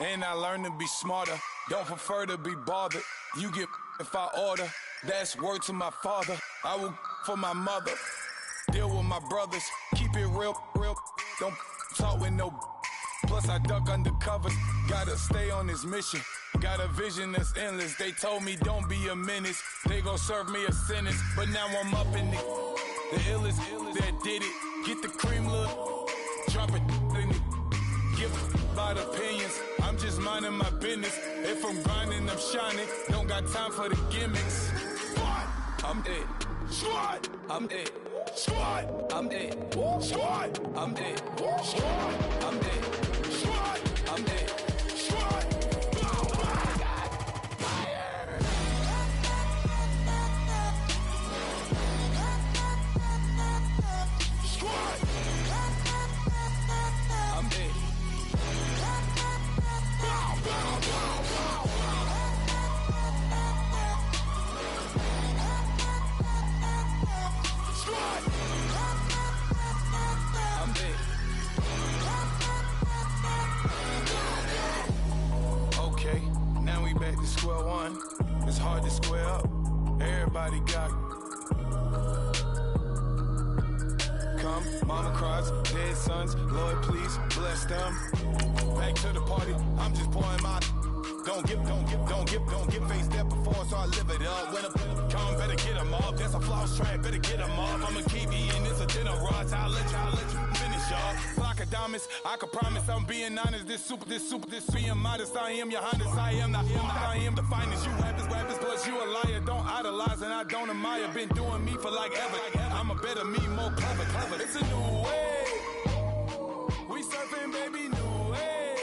And I learned to be smarter. Don't prefer to be bothered. You get if I order. That's word to my father. I will for my mother. Deal with my brothers. Keep it real. Don't talk with no. Plus I duck undercover. Gotta stay on this mission. Got a vision that's endless. They told me don't be a menace. They gon' serve me a sentence. But now I'm up in the illest that did it. Get the cream look. Drop it in it. Give about opinions. I'm just minding my business. If I'm grinding, I'm shining. Don't got time for the gimmicks. Squad, I'm dead. Squad, I'm dead. Squad, I'm dead. Squad, I'm dead. Squad, I'm dead. Squad, I'm dead. Squad. Square one, it's hard to square up. Everybody got come, mama cries, dead sons. Lord, please bless them. Back to the party, I'm just pouring my. Don't give face that before, so I live it up. When I come, better get them up. That's a floss track, better get them up. I'm a kiwi and it's a dinner rush. I'll let you finish up. Flock of diamonds, I can promise I'm being honest. This being modest. I am your Highness, I am the finest. You rappers, plus you a liar. Don't idolize and I don't admire. Been doing me for like ever. I'm a better me, more clever. It's a new way. We surfing, baby, new age.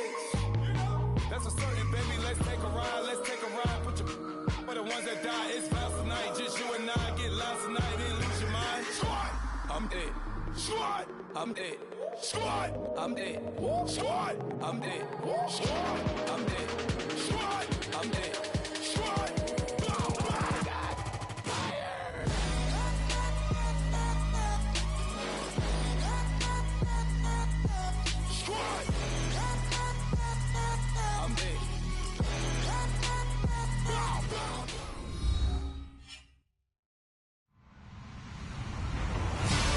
That's a certain, baby. Let's take a ride. Put your for the ones that die. It's vows tonight. Just you and I get lost tonight. Then lose your mind. Squad, I'm dead. Squad, I'm dead. Squad, I'm dead. Squad, I'm dead. Squad, I'm dead. Squad, I'm dead. Squad.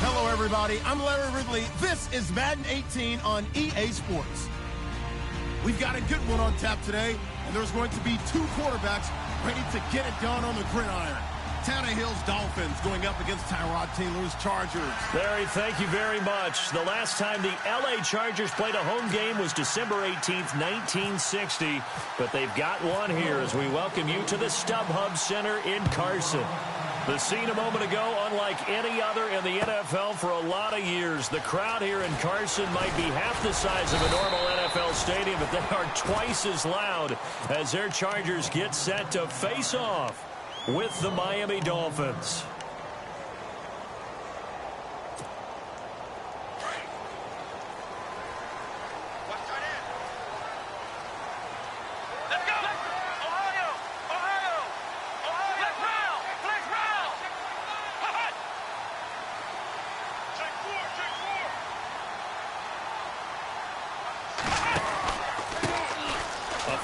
Hello, everybody. I'm Larry Ridley. This is Madden 18 on EA Sports. We've got a good one on tap today, and there's going to be two quarterbacks ready to get it done on the gridiron. Tannehill's Dolphins going up against Tyrod Taylor's Chargers. Larry, thank you very much. The last time the LA Chargers played a home game was December 18th, 1960. But they've got one here as we welcome you to the StubHub Center in Carson. The scene a moment ago, unlike any other in the NFL for a lot of years. The crowd here in Carson might be half the size of a normal NFL stadium, but they are twice as loud as their Chargers get set to face off with the Miami Dolphins.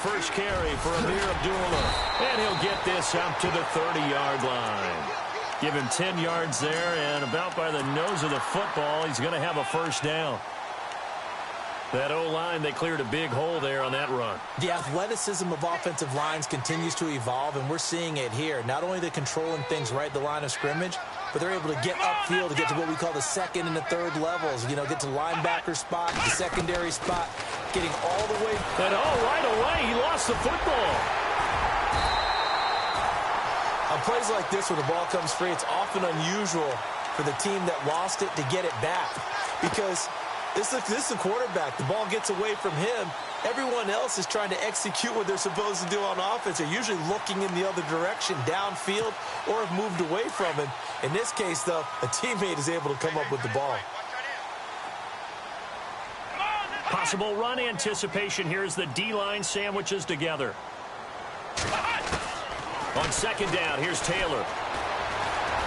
First carry for Amir Abdullah. And he'll get this out to the 30-yard line. Give him 10 yards there, and about by the nose of the football, he's going to have a first down. That O-line, they cleared a big hole there on that run. The athleticism of offensive lines continues to evolve, and we're seeing it here. Not only they're controlling things right at the line of scrimmage, but they're able to get upfield to get to what we call the second and the third levels. You know, get to linebacker spot, the secondary spot, getting all the way. And right away, he lost the football. On plays like this where the ball comes free, it's often unusual for the team that lost it to get it back. Because this is a quarterback. The ball gets away from him. Everyone else is trying to execute what they're supposed to do on offense. They're usually looking in the other direction, downfield, or have moved away from him. In this case, though, a teammate is able to come up with the ball. Possible run anticipation here as the D-line sandwiches together. On second down, here's Taylor.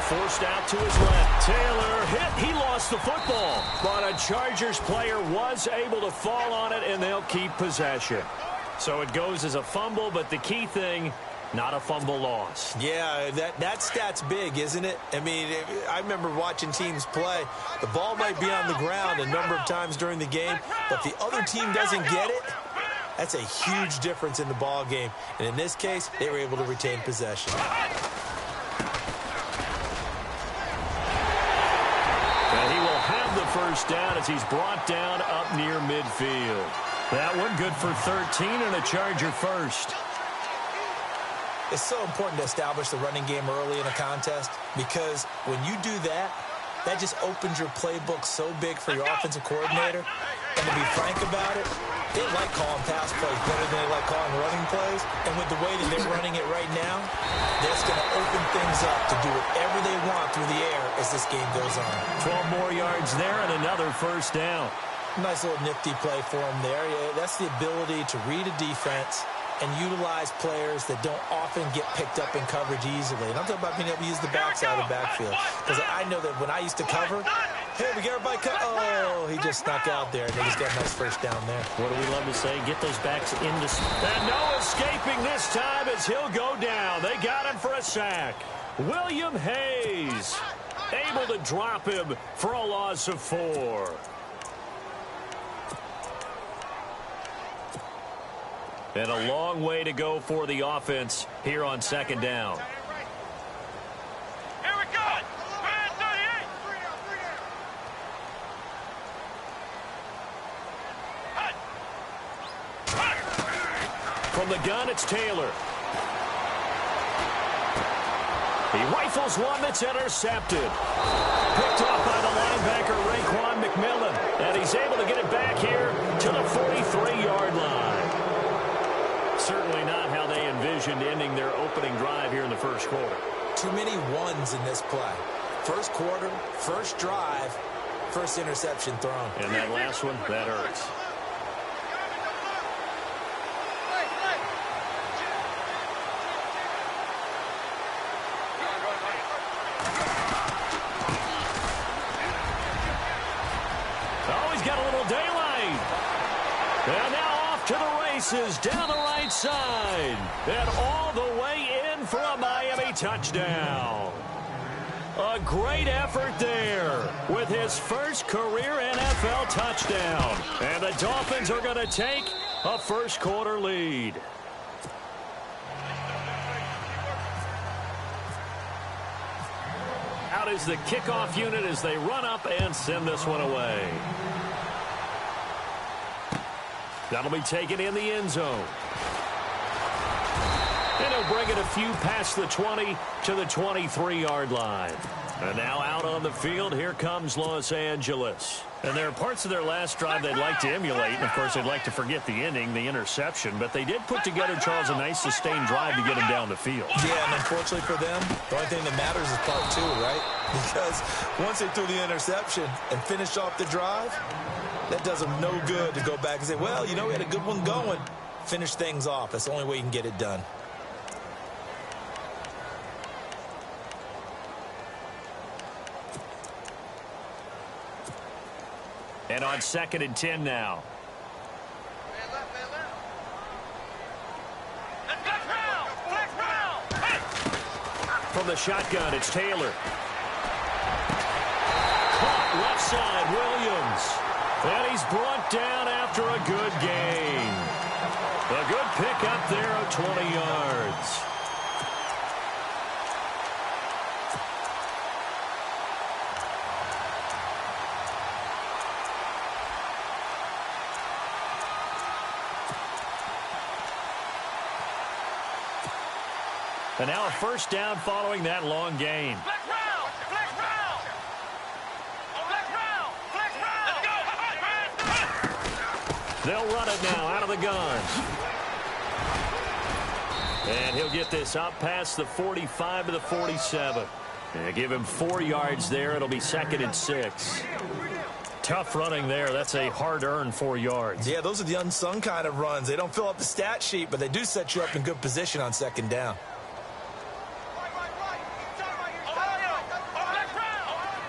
Forced out to his left. Taylor hit. He lost the football. But a Chargers player was able to fall on it, and they'll keep possession. So it goes as a fumble, but the key thing, not a fumble loss. Yeah, that stat's big, isn't it? I mean, I remember watching teams play. The ball might be on the ground a number of times during the game, but the other team doesn't get it. That's a huge difference in the ball game. And in this case, they were able to retain possession. And he will have the first down as he's brought down up near midfield. That one good for 13 and a Charger first. It's so important to establish the running game early in a contest because when you do that, that just opens your playbook so big for your offensive coordinator. And to be frank about it, they like calling pass plays better than they like calling running plays. And with the way that they're running it right now, that's going to open things up to do whatever they want through the air as this game goes on. 12 more yards there and another first down. Nice little nifty play for him there. Yeah, that's the ability to read a defense and utilize players that don't often get picked up in coverage easily. And I'm talking about being able to use the backside of the backfield. Because I know that when I used to cover, hey, we got everybody cut. Oh, he just snuck out there, and they just got a nice first down there. What do we love to say? Get those backs into... And no escaping this time as he'll go down. They got him for a sack. William Hayes able to drop him for a loss of 4. And a long way to go for the offense here on second down. Here we go. 38. From the gun, it's Taylor. He rifles one that's intercepted. Picked off by the linebacker, Raekwon McMillan. And he's able to get it back here to the 43-yard line. Certainly not how they envisioned ending their opening drive here in the first quarter. Too many ones in this play. First quarter, first drive, first interception thrown. And that last one, that hurts. Oh, he's got a little daylight. And now off to the races down the right side. And all the way in for a Miami touchdown. A great effort there with his first career NFL touchdown. And the Dolphins are going to take a first quarter lead. Out is the kickoff unit as they run up and send this one away. That'll be taken in the end zone. And he'll bring it a few past the 20 to the 23-yard line. And now out on the field, here comes Los Angeles. And there are parts of their last drive they'd like to emulate. And, of course, they'd like to forget the ending, the interception. But they did put together, Charles, a nice sustained drive to get him down the field. Yeah, and unfortunately for them, the only thing that matters is part 2, right? Because once they threw the interception and finished off the drive, that does them no good to go back and say, well, you know, we had a good one going. Finish things off. That's the only way you can get it done. And on 2nd and 10 now. From the shotgun, it's Taylor. Caught left side, Williams. And he's brought down after a good gain. A good pick up there of 20 yards. And now a first down following that long gain. They'll run it now out of the gun. And he'll get this up past the 45 to the 47. And give him 4 yards there. It'll be 2nd and 6. Tough running there. That's a hard-earned 4 yards. Yeah, those are the unsung kind of runs. They don't fill up the stat sheet, but they do set you up in good position on 2nd down.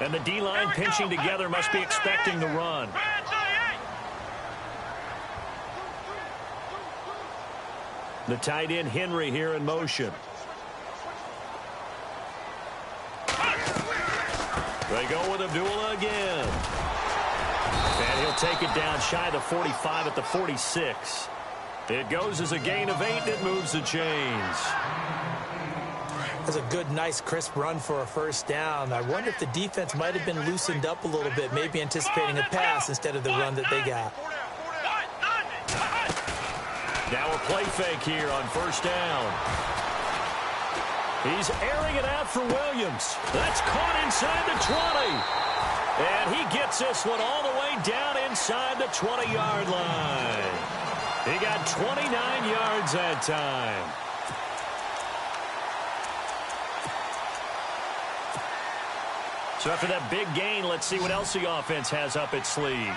And the D-line pinching together must be expecting the run. The tight end Henry here in motion. They go with Abdullah again. And he'll take it down shy of the 45 at the 46. It goes as a gain of 8, and it moves the chains. That's a good, nice, crisp run for a first down. I wonder if the defense might have been loosened up a little bit, maybe anticipating a pass instead of the run that they got. Now a play fake here on first down. He's airing it out for Williams. That's caught inside the 20. And he gets this one all the way down inside the 20-yard line. He got 29 yards that time. So after that big gain, let's see what else the offense has up its sleeve.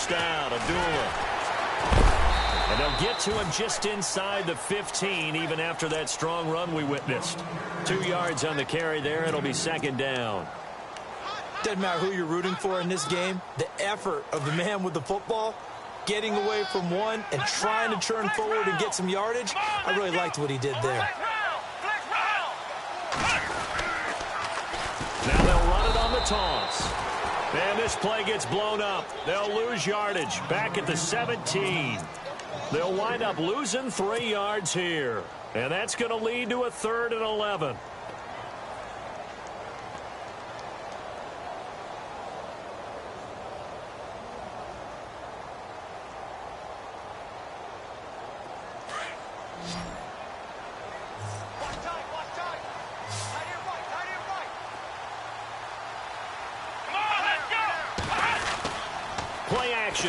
Down, Abdullah. And they'll get to him just inside the 15, even after that strong run we witnessed. 2 yards on the carry there. It'll be second down. Doesn't matter who you're rooting for in this game. The effort of the man with the football, getting away from one and trying to turn forward and get some yardage. I really liked what he did there. Now they'll run it on the toss. And this play gets blown up. They'll lose yardage back at the 17. They'll wind up losing 3 yards here. And that's going to lead to a 3rd and 11.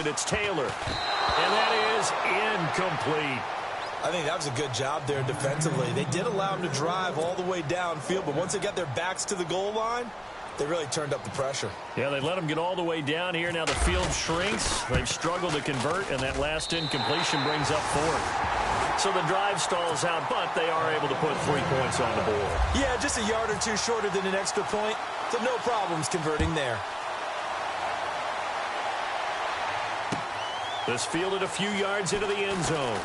It's Taylor, and that is incomplete. I think that was a good job there defensively. They did allow him to drive all the way downfield, but once they got their backs to the goal line, they really turned up the pressure. Yeah, they let them get all the way down here. Now the field shrinks. They've struggled to convert, and that last incompletion brings up 4th. So the drive stalls out, but they are able to put 3 points on the board. Yeah, just a yard or two shorter than an extra point, so no problems converting there. This fielded a few yards into the end zone.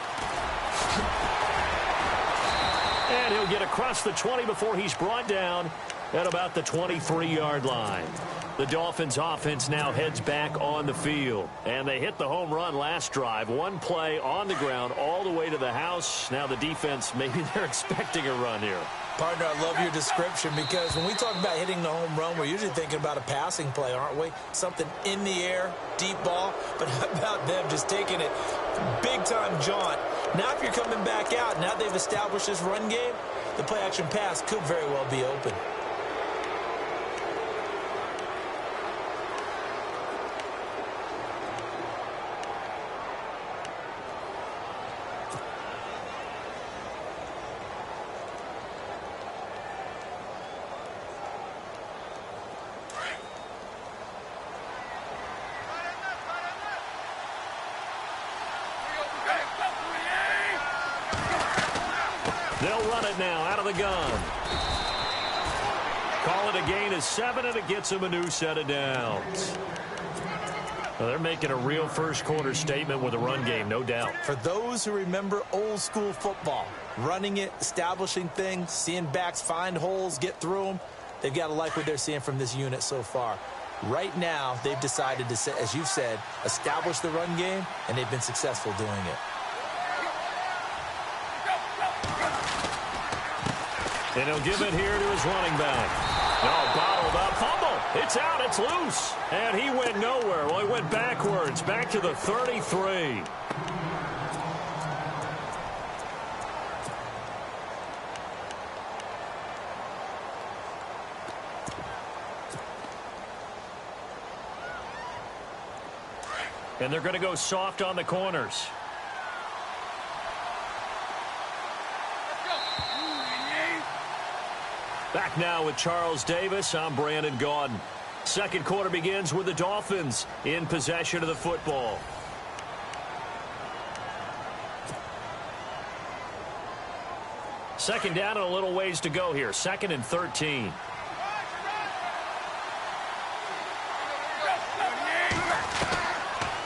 And he'll get across the 20 before he's brought down at about the 23-yard line. The Dolphins offense now heads back on the field. And they hit the home run last drive. 1 play on the ground all the way to the house. Now the defense, maybe they're expecting a run here. Partner, I love your description because when we talk about hitting the home run, we're usually thinking about a passing play, aren't we? Something in the air, deep ball. But how about them just taking it big-time jaunt? Now if you're coming back out, now they've established this run game, the play-action pass could very well be open. They'll run it now out of the gun. Call it a gain of 7, and it gets them a new set of downs. Well, they're making a real first-quarter statement with a run game, no doubt. For those who remember old-school football, running it, establishing things, seeing backs find holes, get through them, they've got to like what they're seeing from this unit so far. Right now, they've decided to, as you've said, establish the run game, and they've been successful doing it. And he'll give it here to his running back. No, bottled up, fumble. It's out, it's loose. And he went nowhere. Well, he went backwards, back to the 33. And they're going to go soft on the corners. Back now with Charles Davis. I'm Brandon Gaudin. Second quarter begins with the Dolphins in possession of the football. Second down and a little ways to go here. 2nd and 13.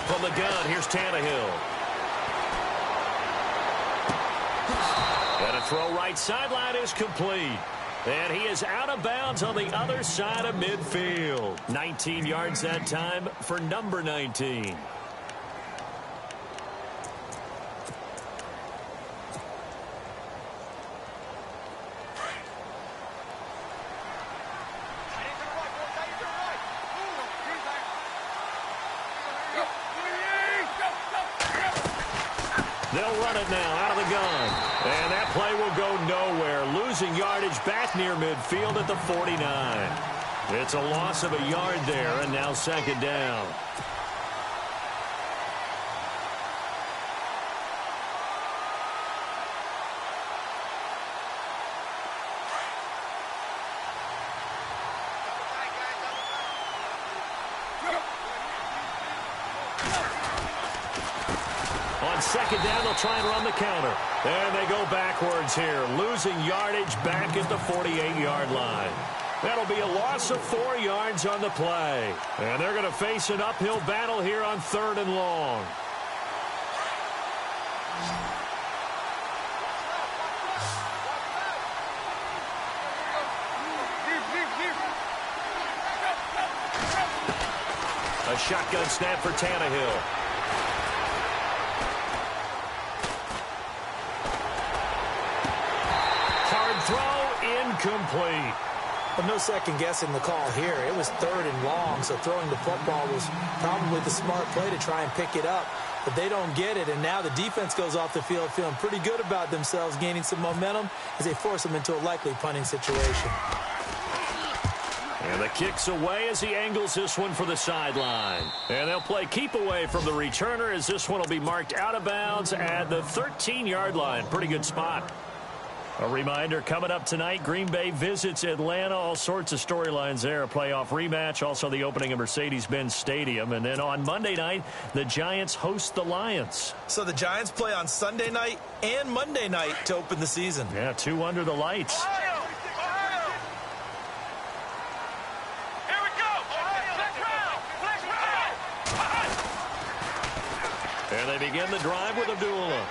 From the gun, here's Tannehill. And a throw right sideline is complete. And he is out of bounds on the other side of midfield. 19 yards that time for number 19. They'll run it now out of the gun. And that play will go nowhere. Losing yardage back near midfield at the 49. It's a loss of a yard there, and now second down. On second down, they'll try and run the counter. And they go backwards here, losing yardage back at the 48-yard line. That'll be a loss of 4 yards on the play. And they're going to face an uphill battle here on 3rd and long. A shotgun snap for Tannehill. Hard throw, incomplete. Well, no second guessing the call here. It was 3rd and long, so throwing the football was probably the smart play to try and pick it up. But they don't get it, and now the defense goes off the field feeling pretty good about themselves, gaining some momentum as they force them into a likely punting situation. And the kick's away as he angles this one for the sideline. And they'll play keep away from the returner as this one will be marked out of bounds at the 13-yard line. Pretty good spot. A reminder, coming up tonight, Green Bay visits Atlanta. All sorts of storylines there. A playoff rematch, also the opening of Mercedes-Benz Stadium. And then on Monday night, the Giants host the Lions. So the Giants play on Sunday night and Monday night to open the season. Yeah, 2 under the lights. And they begin the drive with Abdullah.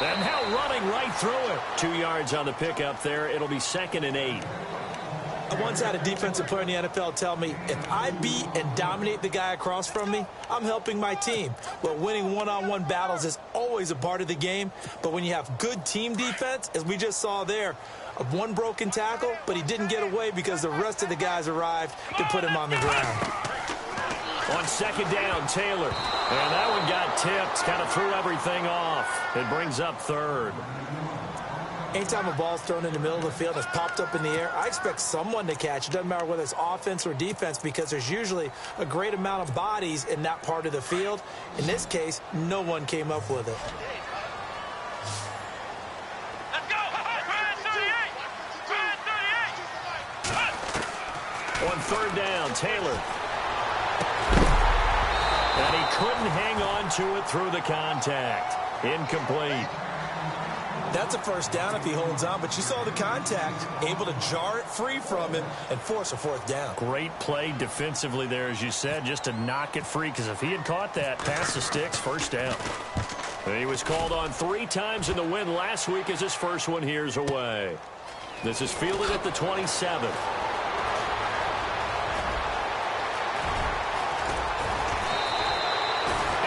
And now running right through it. 2 yards on the pickup there. It'll be 2nd and 8. I once had a defensive player in the NFL tell me, if I beat and dominate the guy across from me, I'm helping my team. Well, winning one-on-one battles is always a part of the game. But when you have good team defense, as we just saw there, of one broken tackle, but he didn't get away because the rest of the guys arrived to put him on the ground. On second down, Taylor. And that one got tipped, kind of threw everything off. It brings up 3rd. Anytime a ball's thrown in the middle of the field and it's popped up in the air, I expect someone to catch. It doesn't matter whether it's offense or defense because there's usually a great amount of bodies in that part of the field. In this case, no one came up with it. Let's go! On 3rd down, Taylor. And he couldn't hang on to it through the contact. Incomplete. That's a first down if he holds on, but you saw the contact, able to jar it free from him and force a 4th down. Great play defensively there, as you said, just to knock it free, because if he had caught that, past the sticks, 1st down. And he was called on 3 times in the win last week as his first one here's away. This is fielded at the 27.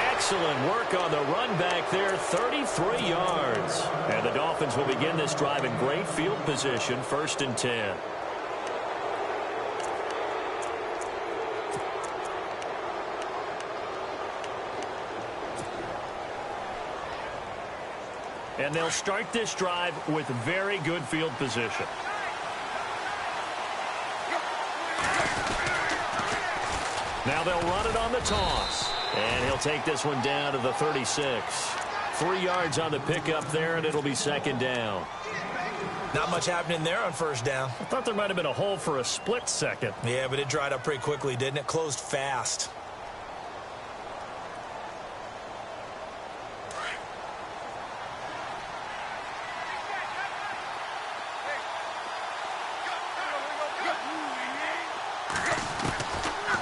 Excellent work on the run back there, 33 yards. And the Dolphins will begin this drive in great field position, 1st and 10. And they'll start this drive with very good field position. Now they'll run it on the toss. And he'll take this one down to the 36. 3 yards on the pickup there, and it'll be 2nd down. Not much happening there on first down. I thought there might have been a hole for a split second. Yeah, but it dried up pretty quickly, didn't it? Closed fast.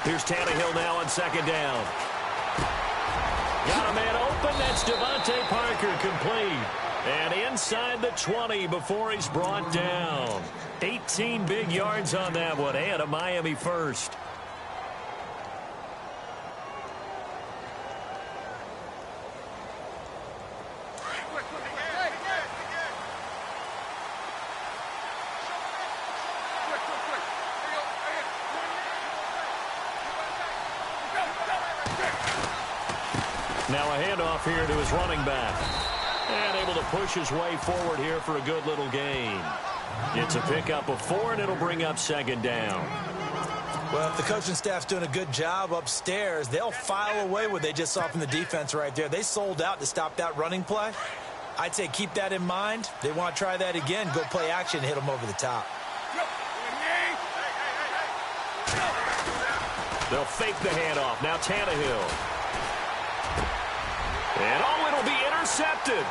Here's Tannehill now on second down. Got a man open. That's Devontae Parker, complete. And inside the 20 before he's brought down. 18 big yards on that one, and a Miami first. Now a handoff here to his running back. And able to push his way forward here for a good little gain. It's a pickup of 4, and it'll bring up second down. Well, if the coaching staff's doing a good job upstairs, they'll file away what they just saw from the defense right there. They sold out to stop that running play. I'd say keep that in mind. They want to try that again. Go play action and hit them over the top. They'll fake the handoff. Now Tannehill. And it'll be intercepted.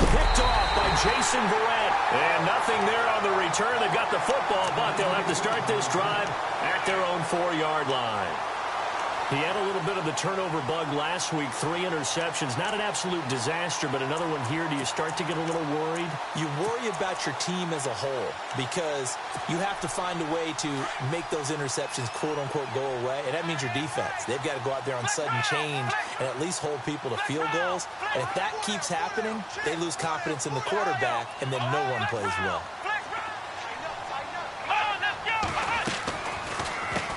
Picked off by Jason Verrett. And nothing there on the return. They've got the football, but they'll have to start this drive at their own 4-yard line. He had a little bit of the turnover bug last week. 3 interceptions. Not an absolute disaster, but another one here. Do you start to get a little worried? You worry about your team as a whole because you have to find a way to make those interceptions, quote-unquote, go away, and that means your defense. They've got to go out there on sudden change and at least hold people to field goals. And if that keeps happening, they lose confidence in the quarterback, and then no one plays well.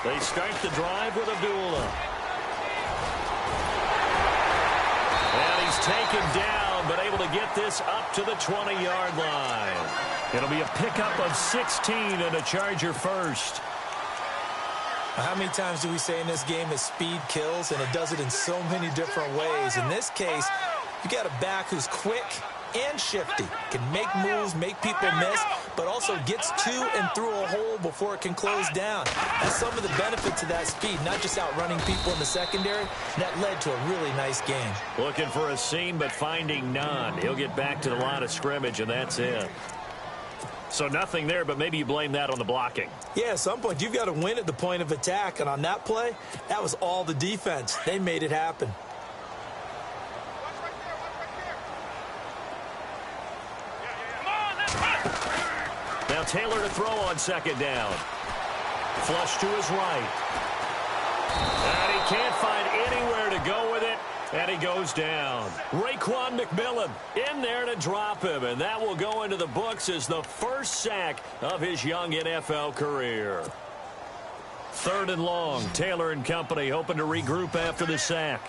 They start the drive with Abdullah. And he's taken down, but able to get this up to the 20-yard line. It'll be a pickup of 16 and a Charger first. How many times do we say in this game that speed kills, and it does it in so many different ways? In this case, you got a back who's quick and shifty, can make moves, make people miss, but also gets to and through a hole before it can close down. That's some of the benefits of that speed, not just outrunning people in the secondary. That led to a really nice game. Looking for a seam, but finding none. He'll get back to the line of scrimmage, and that's it. So nothing there, but maybe you blame that on the blocking. Yeah, at some point, you've got to win at the point of attack, and on that play, that was all the defense. They made it happen. Now Taylor to throw on second down. Flush to his right. And he can't find anywhere to go with it, and he goes down. Raekwon McMillan in there to drop him, and that will go into the books as the first sack of his young NFL career. 3rd and long. Taylor and company hoping to regroup after the sack.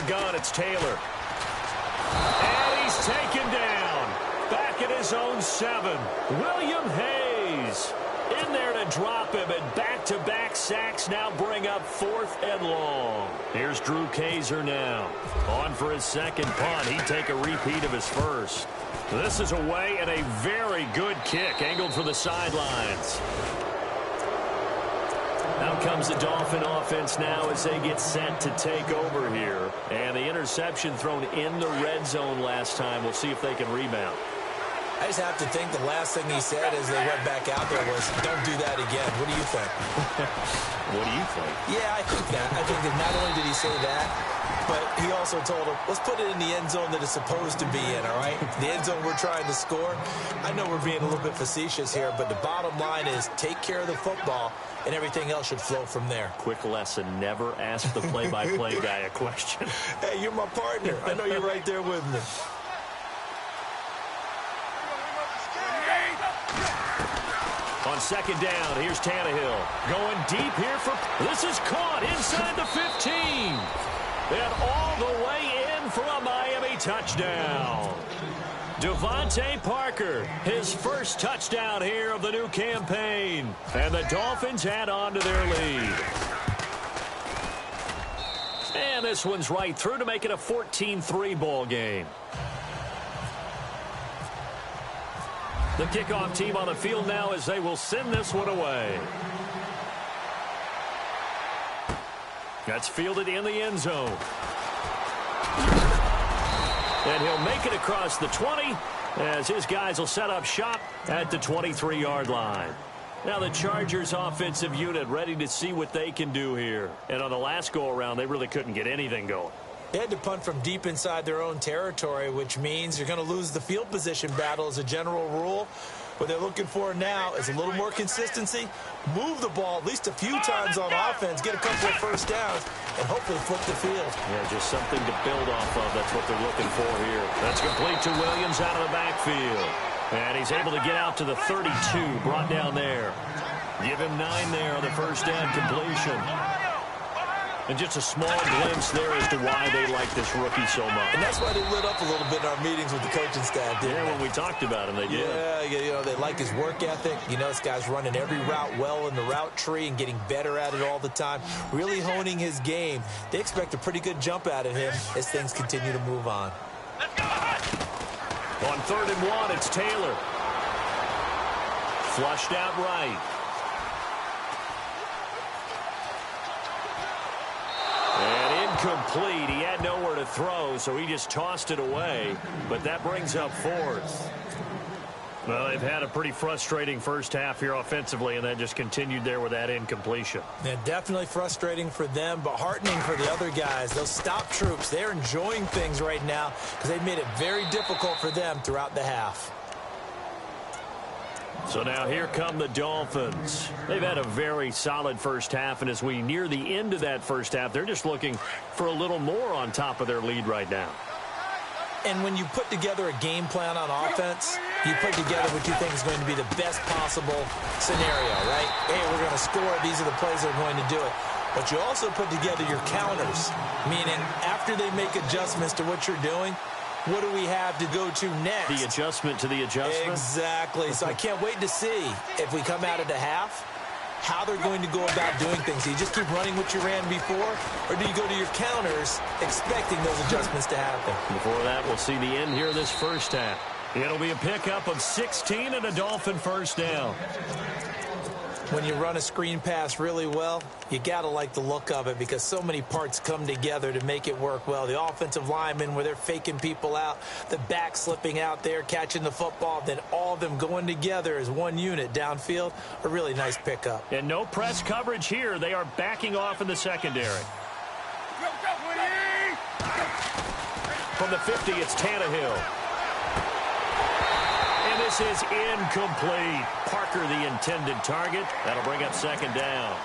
Gun, it's Taylor. And he's taken down. Back at his own 7. William Hayes in there to drop him, and back-to-back sacks now bring up 4th and long. Here's Drew Kaiser now. On for his second punt. He'd take a repeat of his first. This is away, and a very good kick angled for the sidelines. Out comes the Dolphin offense now as they get set to take over here. And the interception thrown in the red zone last time. We'll see if they can rebound. I just have to think the last thing he said as they went back out there was, don't do that again. What do you think? What do you think? Yeah, I think that. I think that not only did he say that, but he also told him, let's put it in the end zone that it's supposed to be in, all right? The end zone we're trying to score. I know we're being a little bit facetious here, but the bottom line is take care of the football, and everything else should flow from there. Quick lesson, never ask the play-by-play guy a question. Hey, you're my partner. I know you're right there with me. On second down, here's Tannehill. Going deep here for... This is caught inside the 15. And all the way in for a Miami touchdown. Devontae Parker, his first touchdown here of the new campaign. And the Dolphins add on to their lead. And this one's right through to make it a 14-3 ball game. The kickoff team on the field now as they will send this one away. That's fielded in the end zone. And he'll make it across the 20 as his guys will set up shop at the 23-yard line. Now the Chargers offensive unit ready to see what they can do here. And on the last go-around, they really couldn't get anything going. They had to punt from deep inside their own territory, which means you're going to lose the field position battle as a general rule. What they're looking for now is a little more consistency, move the ball at least a few times on offense, get a couple of first downs, and hopefully flip the field. Yeah, just something to build off of. That's what they're looking for here. That's complete to Williams out of the backfield. And he's able to get out to the 32, brought down there. Give him 9 there on the first down completion. And just a small glimpse there as to why they like this rookie so much. And that's why they lit up a little bit in our meetings with the coaching staff, didn't they? When we talked about him, they did. Yeah, you know, they like his work ethic. You know, this guy's running every route well in the route tree and getting better at it all the time, really honing his game. They expect a pretty good jump out of him as things continue to move on. On 3rd and 1, it's Taylor. Flushed out right. And incomplete. He had nowhere to throw, so he just tossed it away. But that brings up 4th. Well, they've had a pretty frustrating first half here offensively, and that just continued there with that incompletion. Yeah, definitely frustrating for them, but heartening for the other guys. Those stop troops, they're enjoying things right now because they've made it very difficult for them throughout the half. So now here come the Dolphins. They've had a very solid first half, and as we near the end of that first half, they're just looking for a little more on top of their lead right now. And when you put together a game plan on offense, you put together what you think is going to be the best possible scenario, right? Hey, we're going to score. These are the plays that are going to do it. But you also put together your counters, meaning after they make adjustments to what you're doing, what do we have to go to next? The adjustment to the adjustment? Exactly. So I can't wait to see if we come out of the half, how they're going to go about doing things. Do you just keep running what you ran before, or do you go to your counters expecting those adjustments to happen? Before that, we'll see the end here of this first half. It'll be a pickup of 16 and a Dolphin first down. When you run a screen pass really well, you got to like the look of it because so many parts come together to make it work well. The offensive linemen, where they're faking people out, the back slipping out there, catching the football, then all of them going together as one unit downfield, a really nice pickup. And no press coverage here. They are backing off in the secondary. From the 50, it's Tannehill. And this is incomplete. Parker, the intended target. That'll bring up 2nd down.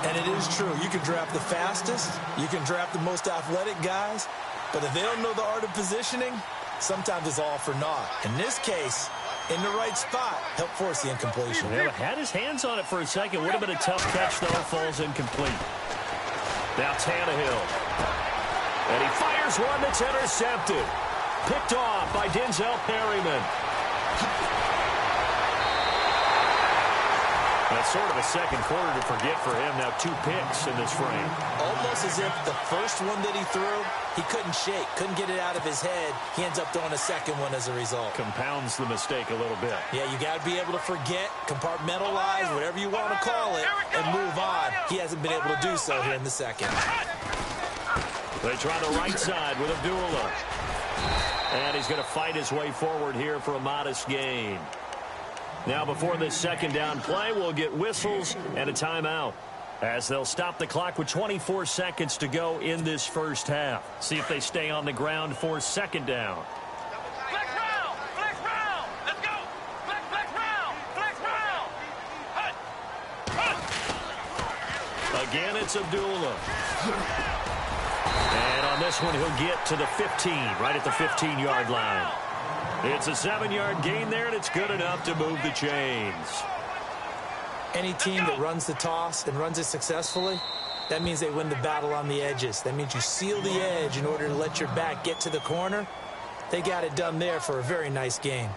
And it is true. You can draft the fastest. You can draft the most athletic guys. But if they don't know the art of positioning, sometimes it's all for naught. In this case, in the right spot, helped force the incompletion. Yeah, had his hands on it for a second. Would have been a tough catch, though. Falls incomplete. Now Tannehill. And he fires one that's intercepted. Picked off by Denzel Perryman. That's sort of a second quarter to forget for him. Now 2 picks in this frame. Almost as if the first one that he threw, he couldn't shake, couldn't get it out of his head. He ends up throwing a second one as a result. Compounds the mistake a little bit. Yeah, you got to be able to forget, compartmentalize, whatever you want to call it, and move on. He hasn't been able to do so here in the second. They try the right side with Abdullah. And he's going to fight his way forward here for a modest gain. Now before this 2nd down play, we'll get whistles and a timeout as they'll stop the clock with 24 seconds to go in this first half. See if they stay on the ground for 2nd down. Flex round! Flex round! Let's go! Flex round! Flex round! Hut! Again, it's Abdullah. And on this one, he'll get to the 15, right at the 15-yard line. It's a 7-yard gain there, and it's good enough to move the chains. Any team that runs the toss and runs it successfully, that means they win the battle on the edges. That means you seal the edge in order to let your back get to the corner. They got it done there for a very nice game.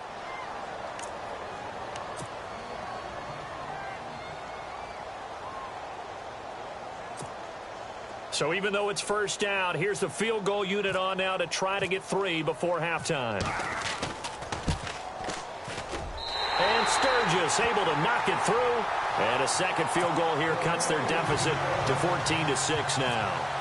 So even though it's first down, here's the field goal unit on now to try to get 3 before halftime. And Sturgis able to knock it through. And a second field goal here cuts their deficit to 14-6 now.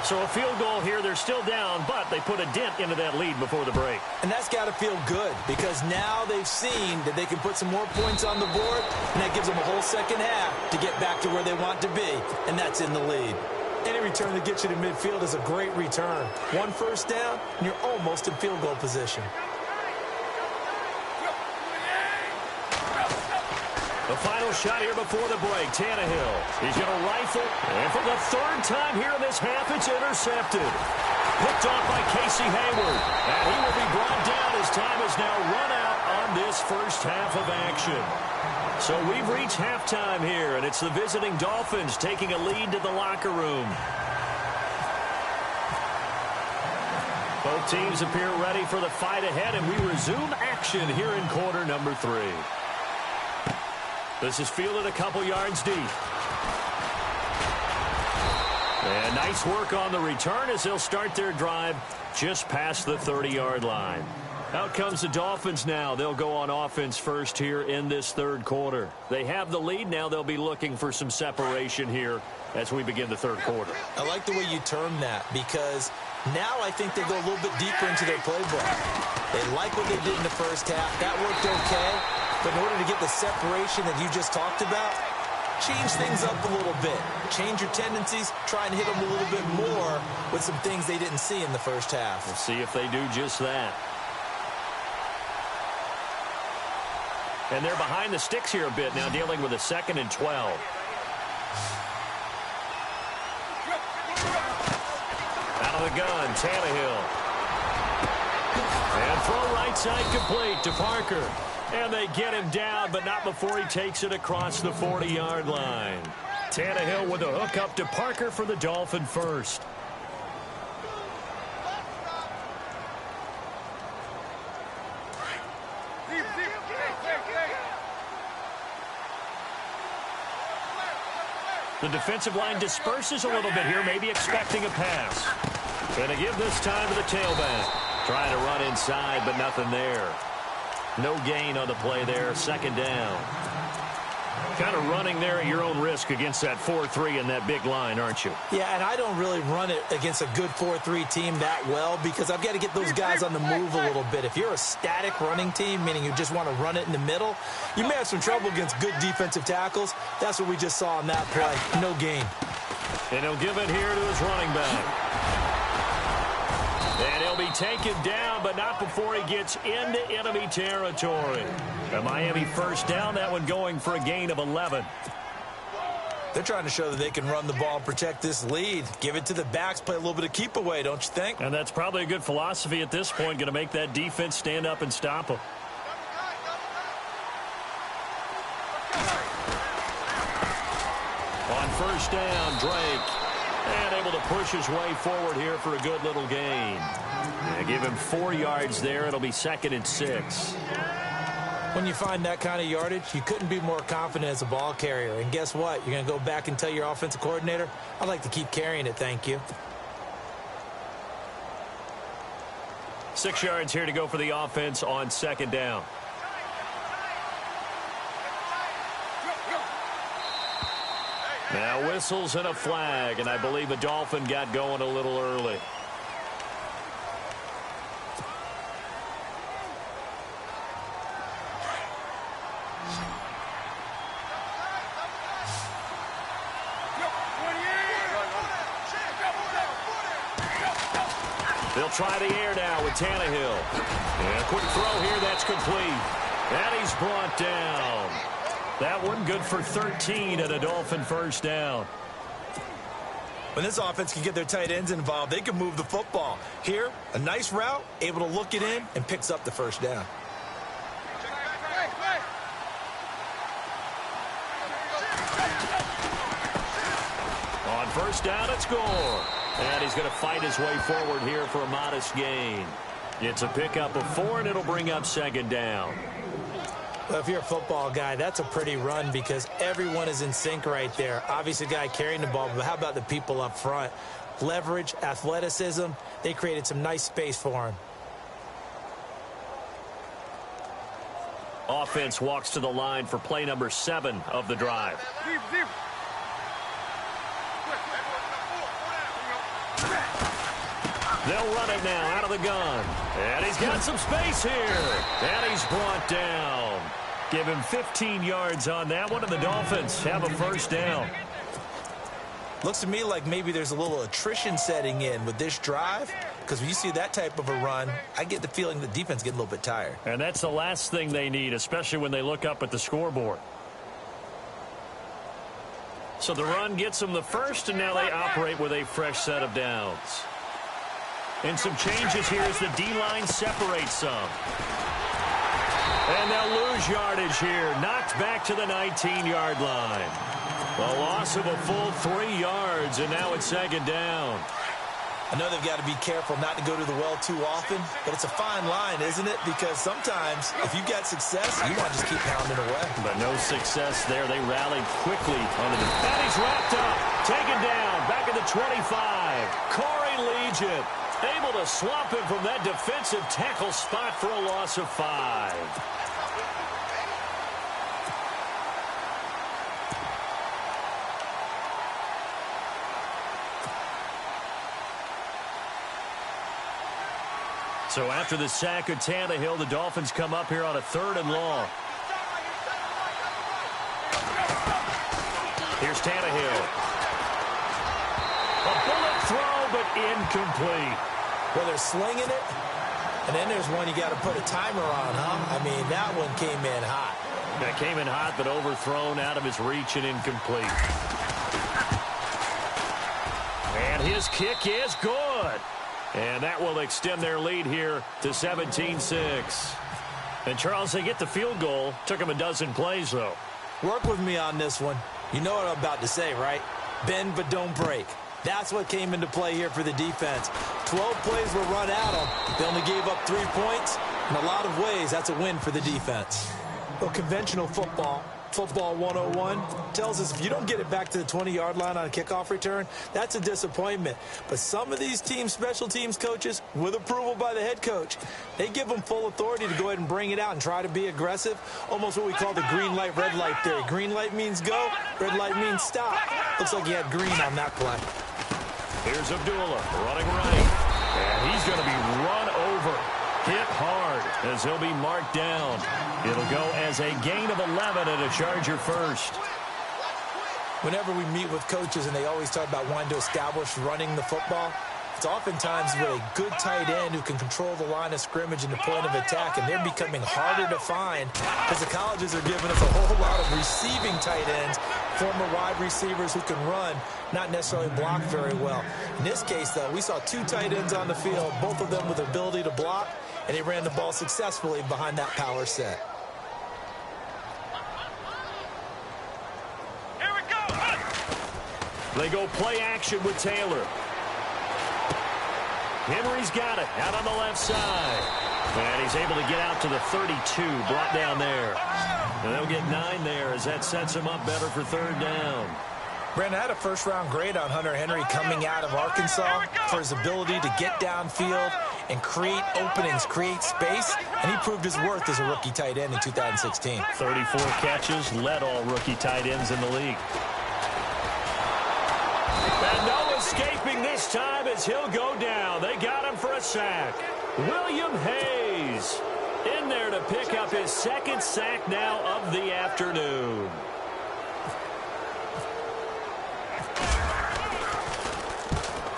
So a field goal here, they're still down, but they put a dent into that lead before the break. And that's got to feel good because now they've seen that they can put some more points on the board, and that gives them a whole second half to get back to where they want to be, and that's in the lead. Any return that gets you to midfield is a great return. 1 first down, and you're almost in field goal position. The final shot here before the break. Tannehill, he's going to rifle. And for the 3rd time here in this half, it's intercepted. Picked off by Casey Hayward. And he will be brought down as time is now run out on this first half of action. So we've reached halftime here, and it's the visiting Dolphins taking a lead to the locker room. Both teams appear ready for the fight ahead, and we resume action here in quarter number 3. This is fielded a couple yards deep. And nice work on the return as they'll start their drive just past the 30-yard line. Out comes the Dolphins now. They'll go on offense first here in this 3rd quarter. They have the lead now. They'll be looking for some separation here as we begin the 3rd quarter. I like the way you term that because now I think they go a little bit deeper into their playbook. They like what they did in the first half. That worked okay. But in order to get the separation that you just talked about, change things up a little bit. Change your tendencies. Try and hit them a little bit more with some things they didn't see in the first half. We'll see if they do just that. And they're behind the sticks here a bit now, dealing with a 2nd and 12. Out of the gun, Tannehill. And throw right side complete to Parker. And they get him down, but not before he takes it across the 40-yard line. Tannehill with a hook up to Parker for the Dolphin first. The defensive line disperses a little bit here, maybe expecting a pass. Going to give this time to the tailback. Trying to run inside, but nothing there. No gain on the play there, 2nd down. Kind of running there at your own risk against that 4-3 and that big line, aren't you? Yeah, and I don't really run it against a good 4-3 team that well because I've got to get those guys on the move a little bit. If you're a static running team, meaning you just want to run it in the middle, you may have some trouble against good defensive tackles. That's what we just saw on that play. No gain. And he'll give it here to his running back. And he'll be taken down, but not before he gets into enemy territory. The Miami first down, that one going for a gain of 11. They're trying to show that they can run the ball and protect this lead. Give it to the backs, play a little bit of keep away, don't you think? And that's probably a good philosophy at this point, going to make that defense stand up and stop them. On first down, Drake. And able to push his way forward here for a good little gain. And give him 4 yards there. It'll be 2nd and 6. When you find that kind of yardage, you couldn't be more confident as a ball carrier. And guess what? You're going to go back and tell your offensive coordinator, I'd like to keep carrying it, thank you. 6 yards here to go for the offense on 2nd down. Now whistles and a flag, and I believe a Dolphin got going a little early. They'll try the air now with Tannehill. And a quick throw here, that's complete. And he's brought down. That one good for 13 and a Dolphin first down. When this offense can get their tight ends involved, they can move the football. Here, a nice route, able to look it in, and picks up the first down. On first down, it's Gore. And he's going to fight his way forward here for a modest gain. It's a pickup of 4, and it'll bring up second down. Well, if you're a football guy, that's a pretty run because everyone is in sync right there. Obviously, the guy carrying the ball, but how about the people up front? Leverage, athleticism, they created some nice space for him. Offense walks to the line for play number 7 of the drive. They'll run it now out of the gun. And he's got some space here. And he's brought down. Give him 15 yards on that one, and the Dolphins have a first down. Looks to me like maybe there's a little attrition setting in with this drive, because when you see that type of a run, I get the feeling the defense getting a little bit tired. And that's the last thing they need, especially when they look up at the scoreboard. So the run gets them the first, and now they operate with a fresh set of downs. And some changes here as the D-line separates some. And they'll lose yardage here. Knocked back to the 19-yard line. A loss of a full 3 yards, and now it's second down. I know they've got to be careful not to go to the well too often, but it's a fine line, isn't it? Because sometimes if you've got success, you want to just keep pounding away. But no success there. They rallied quickly on the defense. And he's wrapped up, taken down, back at the 25. Corey Legion able to swamp him from that defensive tackle spot for a loss of 5. So after the sack of Tannehill, the Dolphins come up here on a 3rd and long. Here's Tannehill. A bullet throw, but incomplete. Well, they're slinging it, and then there's one you got to put a timer on, huh? I mean, that one came in hot. That came in hot, but overthrown out of his reach and incomplete. And his kick is good. And that will extend their lead here to 17-6. And, Charles, they get the field goal. Took them a dozen plays, though. Work with me on this one. You know what I'm about to say, right? Bend but don't break. That's what came into play here for the defense. 12 plays were run at them. They only gave up 3 points. In a lot of ways, that's a win for the defense. Well, conventional football 101, tells us if you don't get it back to the 20-yard line on a kickoff return, that's a disappointment. But some of these teams, special teams coaches, with approval by the head coach, they give them full authority to go ahead and bring it out and try to be aggressive, almost what we call the green light, red light theory. Green light means go, red light means stop. Looks like he had green on that play. Here's Abdullah running right, and he's going to be run over. Hit hard as he'll be marked down. It'll go as a gain of 11 and a Charger first. Whenever we meet with coaches and they always talk about wanting to establish running the football, it's oftentimes with a good tight end who can control the line of scrimmage and the point of attack, and they're becoming harder to find because the colleges are giving us a whole lot of receiving tight ends, former wide receivers who can run, not necessarily block very well. In this case, though, we saw 2 tight ends on the field, both of them with the ability to block, and they ran the ball successfully behind that power set. Here we go. They go play action with Taylor. Henry's got it out on the left side. And he's able to get out to the 32, brought down there. And they'll get 9 there as that sets him up better for 3rd down. Brandon, I had a first-round grade on Hunter Henry coming out of Arkansas for his ability to get downfield and create openings, create space, and he proved his worth as a rookie tight end in 2016. 34 catches, led all rookie tight ends in the league. And no escaping this time as he'll go down. They got him for a sack. William Hayes in there to pick up his 2nd sack now of the afternoon.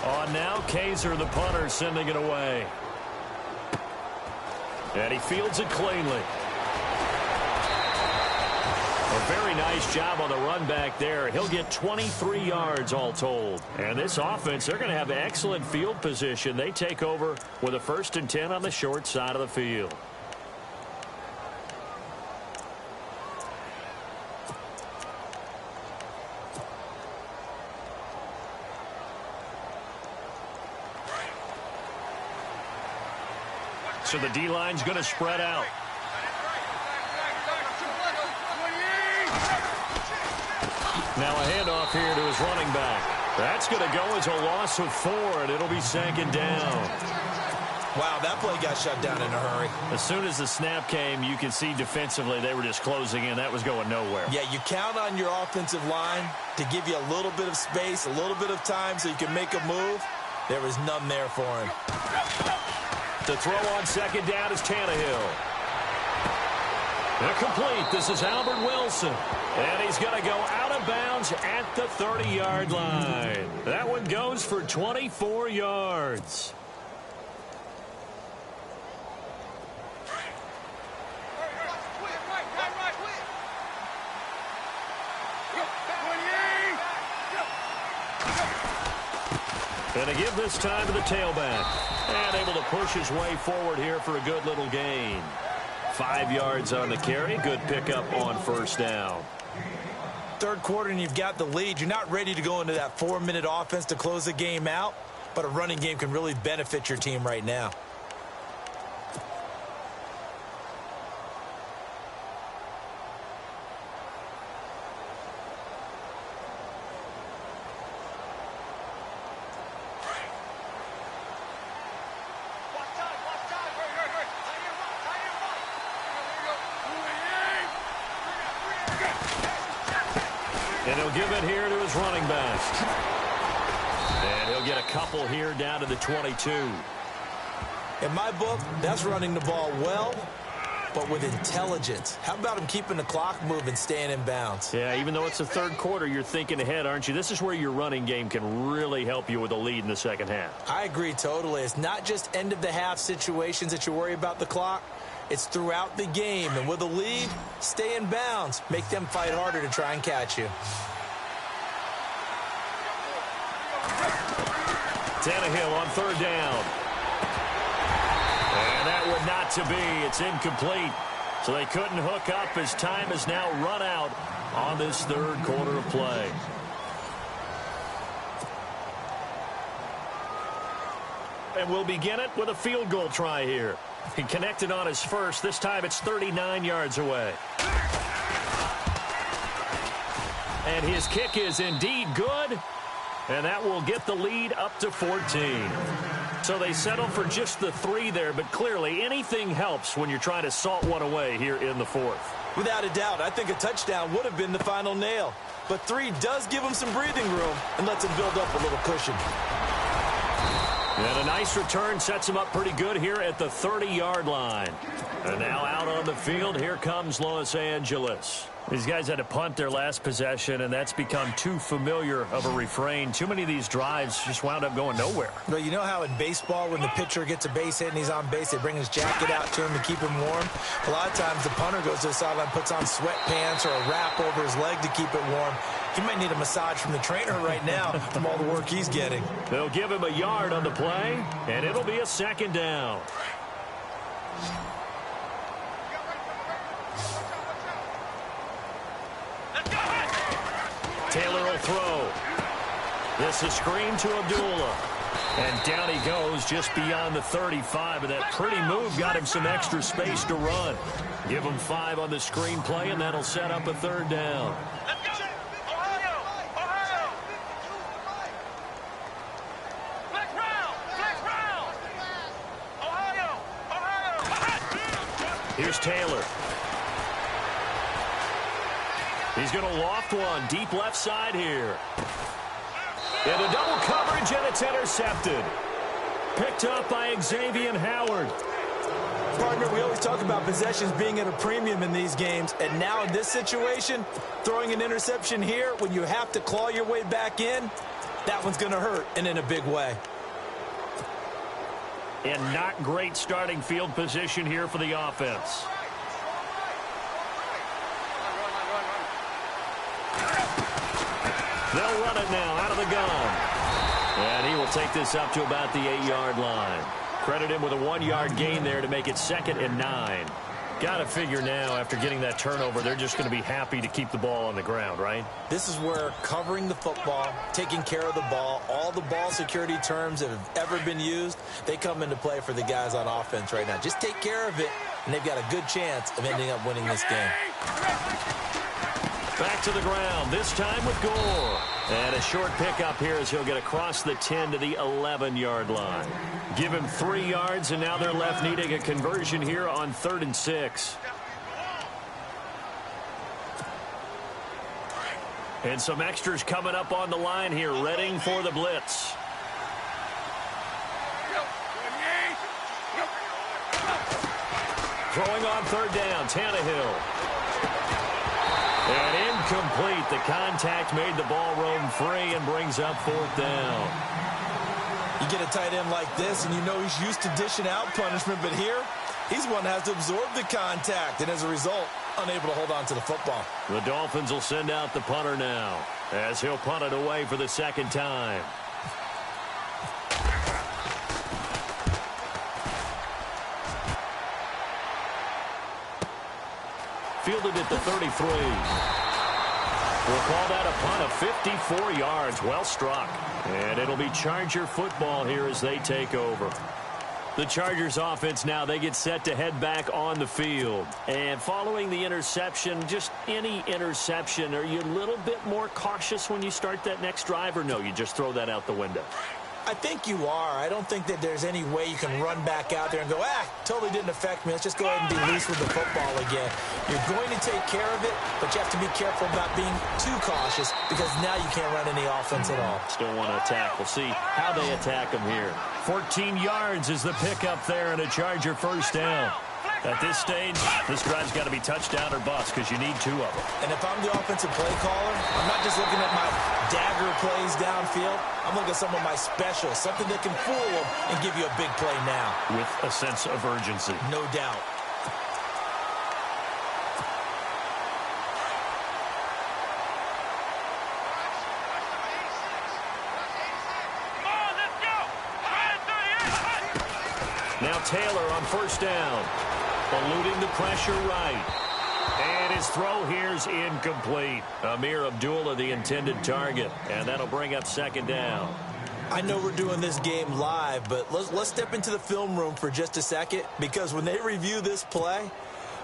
On now, Kaiser, the punter, sending it away. And he fields it cleanly. A very nice job on the run back there. He'll get 23 yards all told. And this offense, they're going to have excellent field position. They take over with a 1st and 10 on the short side of the field. So the D-line's going to spread out. Now a handoff here to his running back. That's going to go as a loss of 4, and it'll be 2nd down. Wow, that play got shut down in a hurry. As soon as the snap came, you could see defensively they were just closing in. That was going nowhere. Yeah, you count on your offensive line to give you a little bit of space, a little bit of time so you can make a move. There was none there for him. The throw on 2nd down is Tannehill. They're complete. This is Albert Wilson. And he's going to go out of bounds at the 30-yard line. That one goes for 24 yards. And to give this time to the tailback. And able to push his way forward here for a good little gain. 5 yards on the carry. Good pickup on 1st down. 3rd quarter and you've got the lead. You're not ready to go into that 4-minute offense to close the game out, but a running game can really benefit your team right now. And he'll give it here to his running back. And he'll get a couple here down to the 22. In my book, that's running the ball well, but with intelligence. How about him keeping the clock moving, staying in bounds? Yeah, even though it's the 3rd quarter, you're thinking ahead, aren't you? This is where your running game can really help you with a lead in the 2nd half. I agree totally. It's not just end-of-the-half situations that you worry about the clock. It's throughout the game. And with a lead, stay in bounds. Make them fight harder to try and catch you. Tannehill on 3rd down. And that would not to be. It's incomplete. So they couldn't hook up as time has now run out on this 3rd quarter of play. And we'll begin it with a field goal try here. He connected on his first. This time it's 39 yards away. And his kick is indeed good. And that will get the lead up to 14. So they settle for just the 3 there, but clearly anything helps when you're trying to salt one away here in the 4th. Without a doubt, I think a touchdown would have been the final nail. But 3 does give him some breathing room and lets him build up a little cushion. And a nice return sets him up pretty good here at the 30-yard line. And now out on the field, here comes Los Angeles. These guys had to punt their last possession, and that's become too familiar of a refrain. Too many of these drives just wound up going nowhere. Well, you know how in baseball, when the pitcher gets a base hit and he's on base, they bring his jacket out to him to keep him warm? A lot of times the punter goes to the sideline, puts on sweatpants or a wrap over his leg to keep it warm. He might need a massage from the trainer right now from all the work he's getting. They'll give him a yard on the play, and it'll be a 2nd down. Taylor will throw. This is screen to Abdullah. And down he goes just beyond the 35. And that pretty move got him some extra space to run. Give him 5 on the screen play, and that'll set up a 3rd down. Here's Taylor. He's going to loft one deep left side here. And a double coverage, and it's intercepted. Picked up by Xavier Howard. Partner, we always talk about possessions being at a premium in these games, and now in this situation, throwing an interception here when you have to claw your way back in, that one's going to hurt, and in a big way. And not great starting field position here for the offense. They'll run it now out of the gun. And he will take this up to about the 8-yard line. Credit him with a 1-yard gain there to make it 2nd and 9. Got to figure now, after getting that turnover, they're just going to be happy to keep the ball on the ground, right? This is where covering the football, taking care of the ball, all the ball security terms that have ever been used, they come into play for the guys on offense right now. Just take care of it, and they've got a good chance of ending up winning this game. Back to the ground, this time with Gore. And a short pickup here as he'll get across the 10 to the 11-yard line. Give him 3 yards, and now they're left needing a conversion here on 3rd and 6. And some extras coming up on the line here, readying for the blitz. Throwing on 3rd down, Tannehill. And incomplete. The contact made the ball roam free and brings up 4th down. You get a tight end like this, and you know he's used to dishing out punishment, but here, he's one that has to absorb the contact, and as a result, unable to hold on to the football. The Dolphins will send out the punter now, as he'll punt it away for the 2nd time. Fielded at the 33. We'll call that a punt of 54 yards. Well struck. And it'll be Charger football here as they take over. The Chargers offense now, they get set to head back on the field. And following the interception, just any interception, are you a little bit more cautious when you start that next drive, or no, you just throw that out the window? I think you are. I don't think that there's any way you can run back out there and go, totally didn't affect me. Let's just go ahead and be loose with the football again. You're going to take care of it, but you have to be careful about being too cautious because now you can't run any offense at all. Still want to attack. We'll see how they attack them here. 14 yards is the pickup there and a Charger 1st down. At this stage, this drive's got to be touchdown or bust because you need 2 of them. And if I'm the offensive play caller, I'm not just looking at my dagger plays downfield. I'm looking at some of my specials, something that can fool them and give you a big play now. With a sense of urgency. No doubt. Now Taylor on 1st down. Eluding the pressure right. And his throw here's incomplete. Amir Abdullah, the intended target. And that'll bring up 2nd down. I know we're doing this game live, but let's step into the film room for just a second, because when they review this play,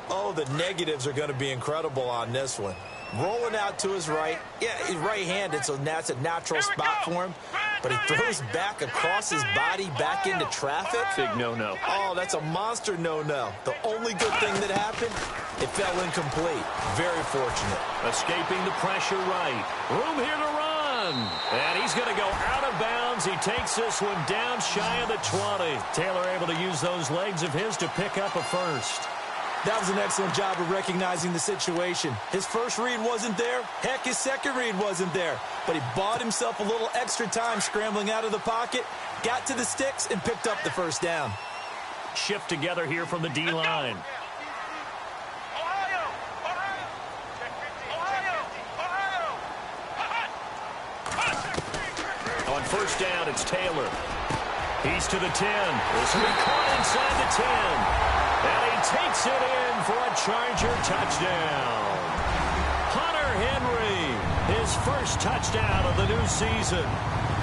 the negatives are going to be incredible on this one. Rolling out to his right. Yeah, he's right-handed, so that's a natural spot for him. But he throws back across his body back into traffic. Big no-no. Oh, that's a monster no-no. The only good thing that happened, it fell incomplete. Very fortunate. Escaping the pressure right. Room here to run. And he's going to go out of bounds. He takes this one down shy of the 20. Taylor able to use those legs of his to pick up a 1st. That was an excellent job of recognizing the situation. His first read wasn't there. Heck, his second read wasn't there. But he bought himself a little extra time scrambling out of the pocket, got to the sticks, and picked up the 1st down. Shift together here from the D-line. On 1st down, it's Taylor. He's to the 10. This will be caught inside the 10. And he takes it in for a Charger touchdown. Hunter Henry, his 1st touchdown of the new season.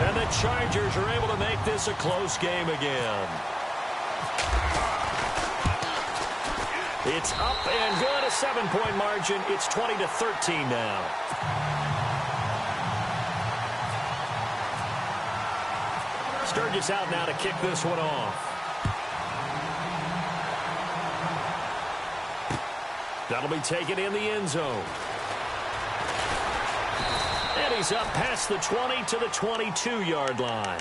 And the Chargers are able to make this a close game again. It's up and good, a 7-point margin. It's 20-13 now. Sturgis out now to kick this one off. That'll be taken in the end zone. And he's up past the 20 to the 22-yard line.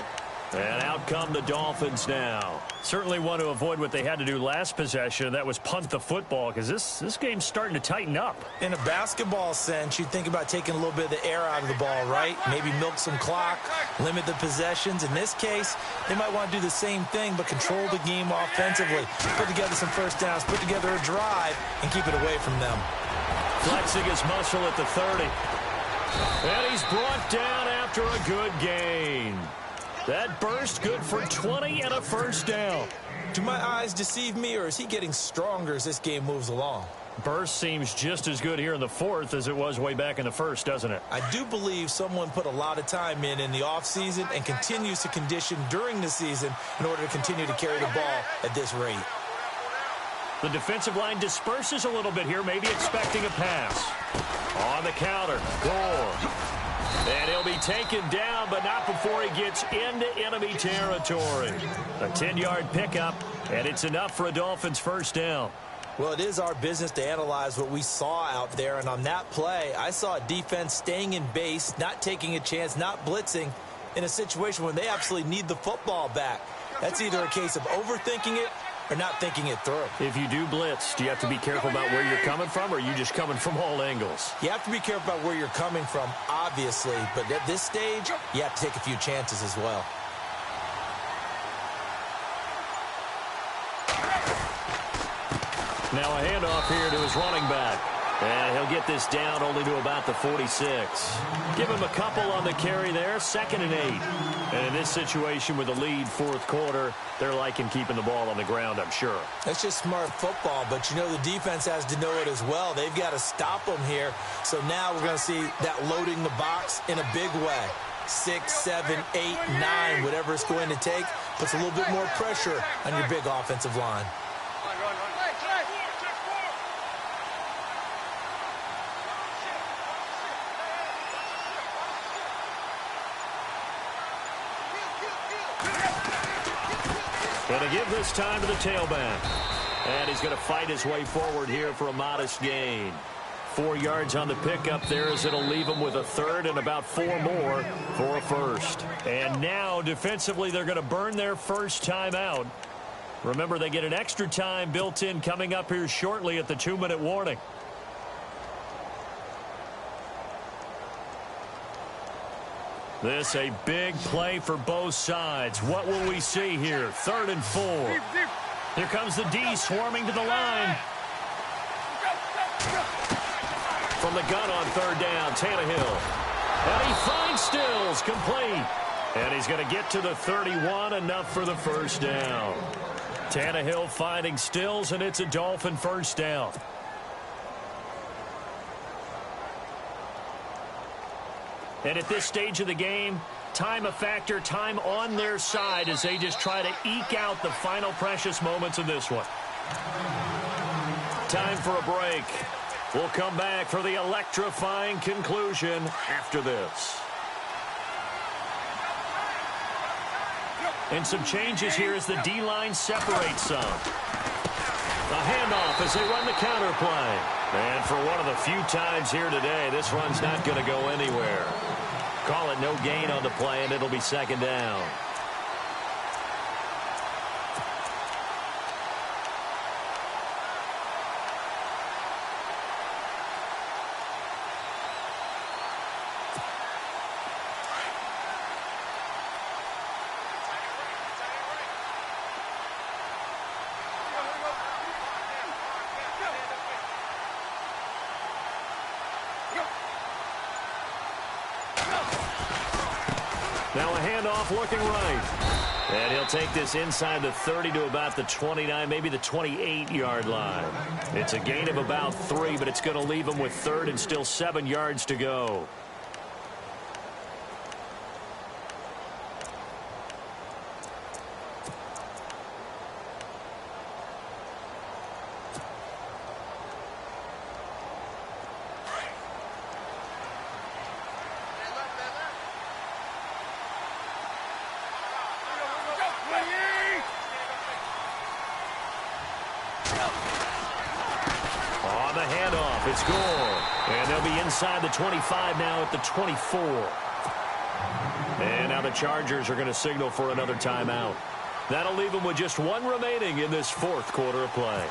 And out come the Dolphins now. Certainly want to avoid what they had to do last possession. That was punt the football, because this game's starting to tighten up. In a basketball sense, you'd think about taking a little bit of the air out of the ball, right? Maybe milk some clock, limit the possessions. In this case, they might want to do the same thing, but control the game offensively. Put together some 1st downs, put together a drive, and keep it away from them. Flexing his muscle at the 30. And he's brought down after a good gain. That burst good for 20 and a first down. Do my eyes deceive me, or is he getting stronger as this game moves along? Burst seems just as good here in the fourth as it was way back in the first, doesn't it? I do believe someone put a lot of time in the offseason and continues to condition during the season in order to continue to carry the ball at this rate. The defensive line disperses a little bit here, maybe expecting a pass. On the counter, Gore. And he'll be taken down, but not before he gets into enemy territory. A 10-yard pickup, and it's enough for a Dolphins first down. Well, it is our business to analyze what we saw out there, and on that play, I saw a defense staying in base, not taking a chance, not blitzing in a situation where they absolutely need the football back. That's either a case of overthinking it or not thinking it through. If you do blitz, do you have to be careful about where you're coming from, or are you just coming from all angles? You have to be careful about where you're coming from, obviously, but at this stage, you have to take a few chances as well. Now a handoff here to his running back. And he'll get this down only to about the 46. Give him a couple on the carry there, 2nd and 8. And in this situation with the lead fourth quarter, they're liking keeping the ball on the ground, I'm sure. That's just smart football, but you know the defense has to know it as well. They've got to stop them here. So now we're going to see that loading the box in a big way. 6, 7, 8, 9, whatever it's going to take, puts a little bit more pressure on your big offensive line. Going to give this time to the tailback. And he's going to fight his way forward here for a modest gain. 4 yards on the pickup there as it'll leave him with a third and about 4 more for a first. And now defensively they're going to burn their first time out. Remember, they get an extra time built in coming up here shortly at the 2-minute warning. This a big play for both sides. What will we see here? 3rd and 4. Here comes the D swarming to the line. From the gun on 3rd down, Tannehill. And he finds Stills, complete. And he's going to get to the 31, enough for the first down. Tannehill finding Stills, and it's a Dolphin first down. And at this stage of the game, time a factor, time on their side as they just try to eke out the final precious moments of this one. Time for a break. We'll come back for the electrifying conclusion after this. And some changes here as the D-line separates some. A handoff as they run the counter play. And for one of the few times here today, this run's not going to go anywhere. Call it no gain on the play, and it'll be 2nd down. Now a handoff looking right. And he'll take this inside the 30 to about the 29, maybe the 28-yard line. It's a gain of about 3, but it's going to leave him with 3rd and still 7 yards to go. On the handoff, it's Gore. And they'll be inside the 25 now at the 24. And now the Chargers are going to signal for another timeout. That'll leave them with just 1 remaining in this fourth quarter of play.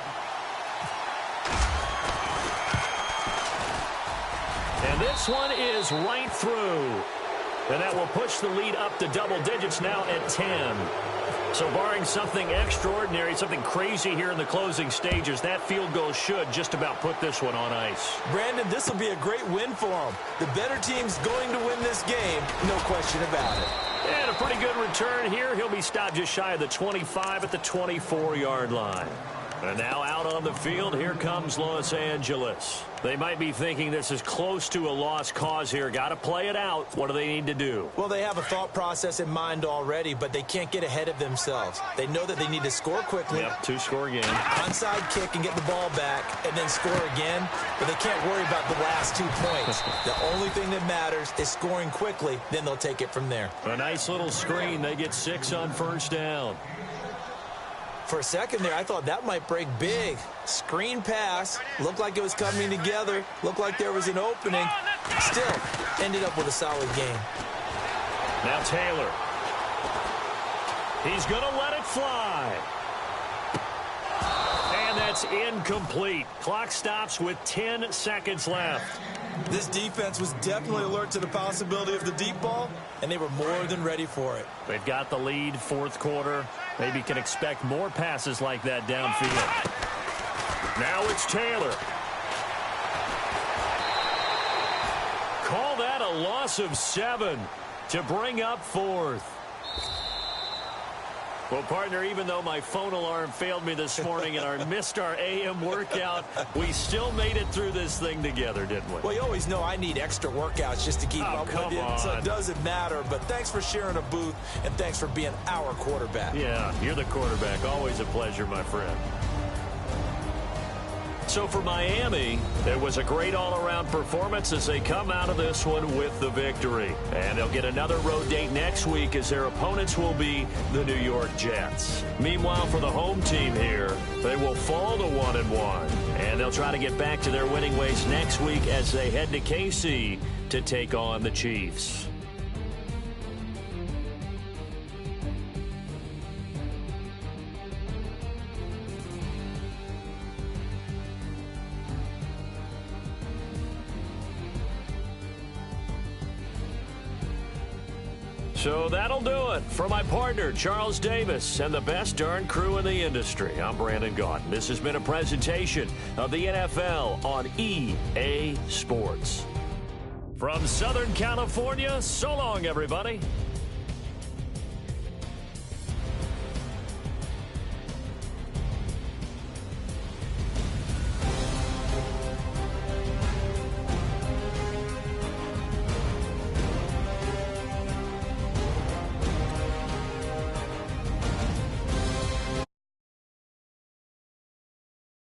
And this one is right through. And that will push the lead up to double digits now at 10. So barring something extraordinary, something crazy here in the closing stages, that field goal should just about put this one on ice. Brandon, this will be a great win for them. The better team's going to win this game, no question about it. And a pretty good return here. He'll be stopped just shy of the 25 at the 24-yard line. And now out on the field, here comes Los Angeles. They might be thinking this is close to a lost cause here. Got to play it out. What do they need to do? Well, they have a thought process in mind already, but they can't get ahead of themselves. They know that they need to score quickly. Yep, two-score game. Onside kick and get the ball back and then score again, but they can't worry about the last 2 points. The only thing that matters is scoring quickly, then they'll take it from there. A nice little screen. They get 6 on first down. For a second there, I thought that might break big. Screen pass. Looked like it was coming together. Looked like there was an opening. Still, ended up with a solid game. Now Taylor. He's going to let it fly. And that's incomplete. Clock stops with 10 seconds left. This defense was definitely alert to the possibility of the deep ball, and they were more than ready for it. They've got the lead, fourth quarter. Maybe can expect more passes like that downfield. Now it's Taylor. Call that a loss of 7 to bring up fourth. Well, partner, even though my phone alarm failed me this morning and I missed our AM workout, we still made it through this thing together, didn't we? Well, you always know I need extra workouts just to keep up with you, so it doesn't matter. But thanks for sharing a booth, and thanks for being our quarterback. Yeah, you're the quarterback. Always a pleasure, my friend. So for Miami, it was a great all-around performance as they come out of this one with the victory. And they'll get another road date next week as their opponents will be the New York Jets. Meanwhile, for the home team here, they will fall to 1-1. And they'll try to get back to their winning ways next week as they head to KC to take on the Chiefs. So that'll do it. For my partner, Charles Davis, and the best darn crew in the industry, I'm Brandon Gaudin. This has been a presentation of the NFL on EA Sports. From Southern California, so long, everybody.